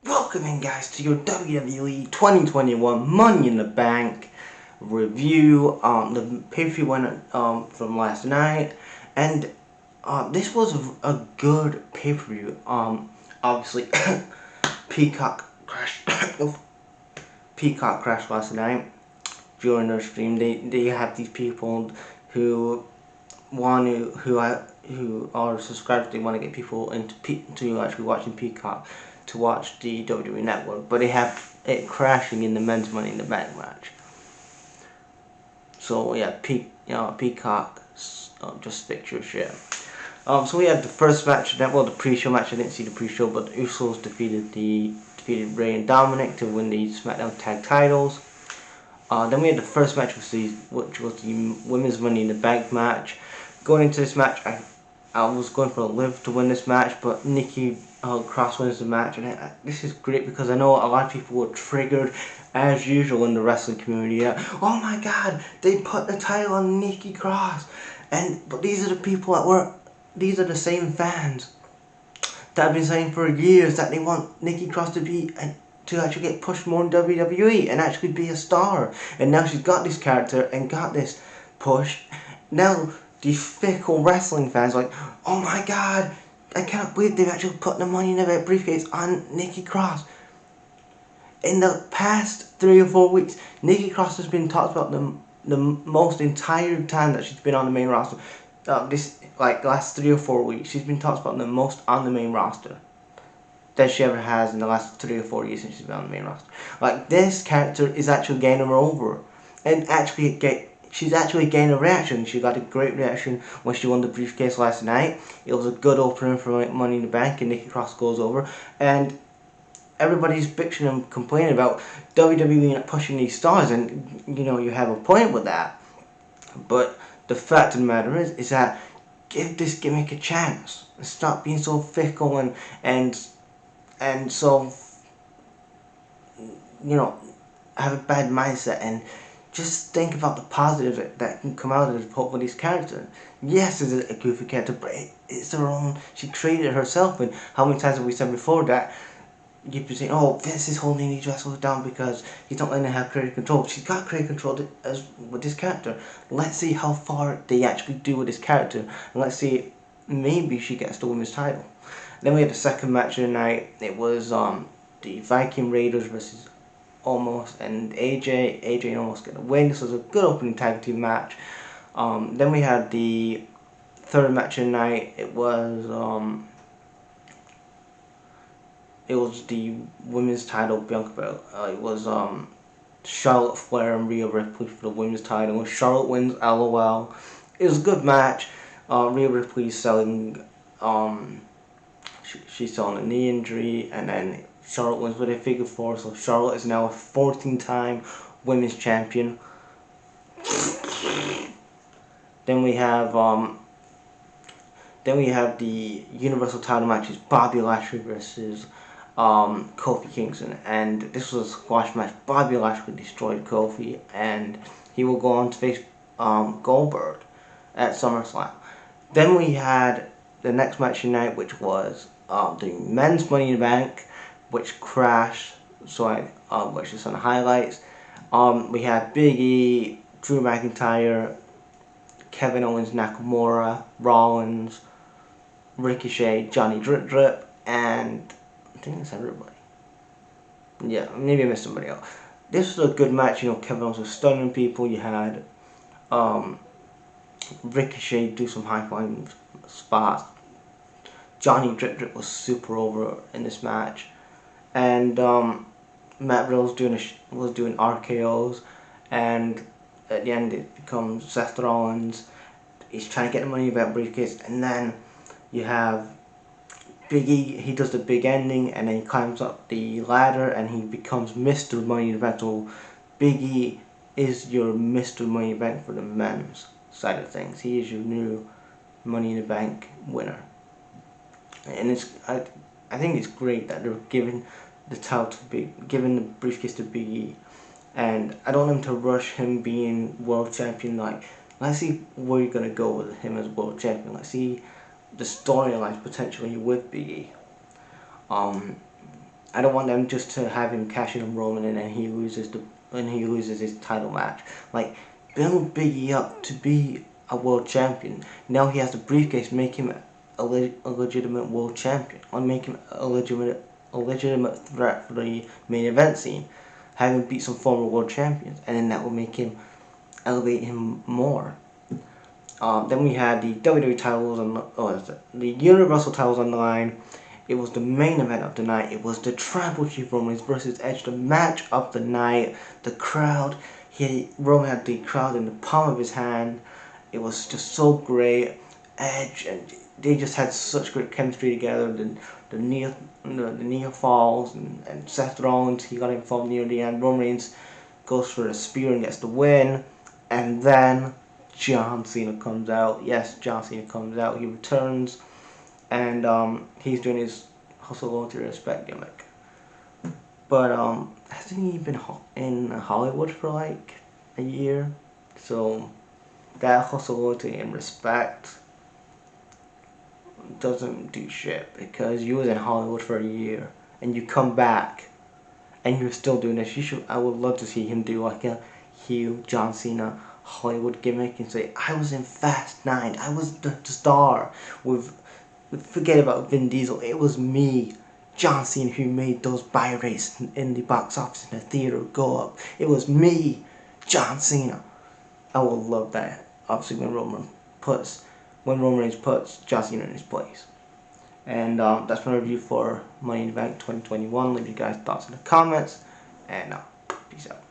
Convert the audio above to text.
Welcome in, guys, to your WWE 2021 Money in the Bank review. The pay-per-view went from last night, and this was a good pay-per-view. Obviously, Peacock crashed. Peacock crashed last night during their stream. They have these people who who are subscribed. They want to get people to actually watching Peacock to watch the WWE Network, but they have it crashing in the men's Money in the Bank match. So yeah, Peacock just fix your shit. So we had the first match, the pre-show match. I didn't see the pre-show, but the Usos defeated Rey and Dominic to win the SmackDown Tag Titles. Then we had the first match, which was the Women's Money in the Bank match. Going into this match, I was going for Liv to win this match, but Nikki Cross wins the match, and this is great because I know a lot of people were triggered, as usual in the wrestling community. Oh my God, they put the title on Nikki Cross, but these are the people these are the same fans that have been saying for years that they want Nikki Cross to actually get pushed more in WWE and actually be a star. And now she's got this character and got this push. Now these fickle wrestling fans are like, oh my God, I can't believe they've actually put the Money in the Bank briefcase on Nikki Cross. In the past 3 or 4 weeks, Nikki Cross has been talked about the most entire time that she's been on the main roster. This last 3 or 4 weeks, she's been talked about the most on the main roster that she ever has in the last 3 or 4 years since she's been on the main roster. Like, this character is actually gaining her over, and she's actually getting a reaction. She got a great reaction when she won the briefcase last night. It was a good opener for Money in the Bank, and Nikki Cross goes over, and everybody's bitching and complaining about WWE not pushing these stars, and you have a point with that. But the fact of the matter is that give this gimmick a chance. Stop being so fickle and so have a bad mindset, and just think about the positives that can come out of this character. Yes, it's a goofy character, but it's her own. She created it herself, and how many times have we said before that you'd be saying, oh, Vince is holding these wrestlers down because he's not letting them have creative control. She's got creative control with this character. Let's see how far they actually do with this character, and let's see, maybe she gets the women's title. Then we had the second match of the night. It was the Viking Raiders versus Almost and AJ. AJ and Almost get the win. This was a good opening tag team match. Then we had the third match of the night. It was the women's title Bianca Belair. It was Charlotte Flair and Rhea Ripley for the women's title. Charlotte wins, LOL. It was a good match. Rhea Ripley's selling she's selling a knee injury, and then Charlotte wins with a figure 4, so Charlotte is now a 14-time women's champion. Then we have the Universal title matches, Bobby Lashley versus Kofi Kingston, and this was a squash match. Bobby Lashley destroyed Kofi, and he will go on to face Goldberg at SummerSlam. Then we had the next match tonight, which was the men's Money in the Bank, which crashed. So which is on the highlights. We had Big E, Drew McIntyre, Kevin Owens, Nakamura, Rollins, Ricochet, Johnny Drip Drip, and I think that's everybody. Yeah, maybe I missed somebody else. This was a good match. Kevin Owens was stunning people. You had Ricochet do some high-flying spots. Johnny Drip Drip was super over in this match, and Matt Riddle was doing RKO's, and at the end it becomes Seth Rollins. He's trying to get the Money in the Bank briefcase, and then you have Big E. He does the big ending, and then he climbs up the ladder, and he becomes Mr. Money in the Bank. So Big E is your Mr. Money in the Bank for the men's side of things. He is your new Money in the Bank winner, and I think it's great that they're giving giving the briefcase to Big E, and I don't want them to rush him being world champion. Like, let's see where you're gonna go with him as world champion. Let's see the storylines potentially with Big E. I I don't want them just to have him cash in on Roman and then he loses his title match. Like, build Biggie up to be a world champion. Now he has the briefcase, make him a legitimate world champion, or make him a legitimate threat for the main event scene. Have him beat some former world champions, and then that will make him elevate him more. Then we had the WWE titles the Universal titles on the line. It was the main event of the night. It was the Tribal Chief Roman Reigns versus Edge, the match of the night. The crowd, Roman had the crowd in the palm of his hand. It was just so great. Edge and they just had such great chemistry together. The near falls and Seth Rollins, he got involved near the end. Roman Reigns goes for a spear and gets the win, and then John Cena comes out. Yes, John Cena comes out. He returns, and he's doing his Hustle Loyalty Respect gimmick. But hasn't he been in Hollywood for like a year? So that Hustle Loyalty and Respect doesn't do shit, because you was in Hollywood for a year and you come back and you're still doing this. I would love to see him do like a heel John Cena Hollywood gimmick and say, I was in Fast 9, I was the star forget about Vin Diesel, it was me, John Cena, who made those buy rates in the box office in the theater go up. It was me, John Cena. I would love that. Obviously when Roman Reigns puts John Cena in his place. And that's my review for Money in the Bank 2021. Leave your guys' thoughts in the comments, and peace out.